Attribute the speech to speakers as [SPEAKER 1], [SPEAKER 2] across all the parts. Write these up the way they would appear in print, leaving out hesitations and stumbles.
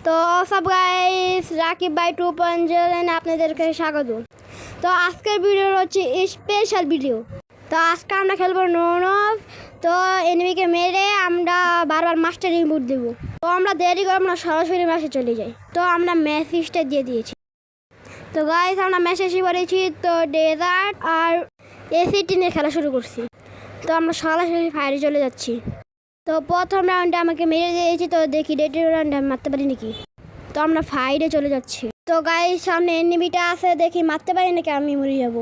[SPEAKER 1] তো সব গাইস রাকিব ভাই 2.0 আপনাদেরকে স্বাগত। তো আজকের ভিডিও হচ্ছে স্পেশাল ভিডিও। তো আজকে আমরা খেলবো নন অফ। তো এনিমিকে মেরে আমরা বারবার মাস্টার রিমুভ দেবো। তো আমরা দেরি করবো না, সরাসরি ম্যাচে চলে যাই। তো আমরা মেসেজটা দিয়ে দিয়েছি। তো গাইস আমরা মেসেজই করেছি। তো ডেজার্ট আর এসিটি নিয়ে খেলা শুরু করছি। তো আমরা সরাসরি ফায়ারে চলে যাচ্ছি। তো প্রথম রাউন্ডে আমাকে মেরে দিয়েছি। তো দেখি দ্বিতীয় রাউন্ডে আমি মারতে পারি নাকি। তো আমরা ফাইডে চলে যাচ্ছি। তো গাইস সামনে এনিমিটা আছে, দেখি মারতে পারি নাকি আমি মরে যাব।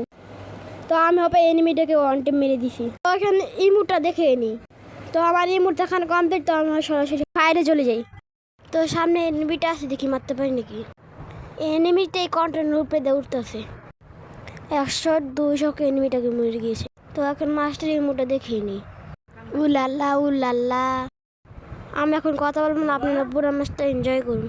[SPEAKER 1] তো আমি হবে এনিমিটাকে ওয়ান টেপ মেরে দিছি। তো এখানে ইমুটটা দেখে নিই। তো আমার ইমুট দেখানো কমপ্লিট। তো আমরা সরাসরি ফাইডে চলে যাই। তো সামনে এনিমিটা আছে, দেখি মারতে পারি নাকি। এনিমিটা এই কন্টেন্টের উপরে দিয়ে উঠতেছে 100-200 এনিমিটাকে মরে গিয়েছে। তো এখন মাস্টার ইমুটটা দেখিয়ে নিই। উলাল্লা উলাল্লা। আমি এখন কথা বলবো না, আপনারা পুরো ম্যাচটা এনজয় করুন।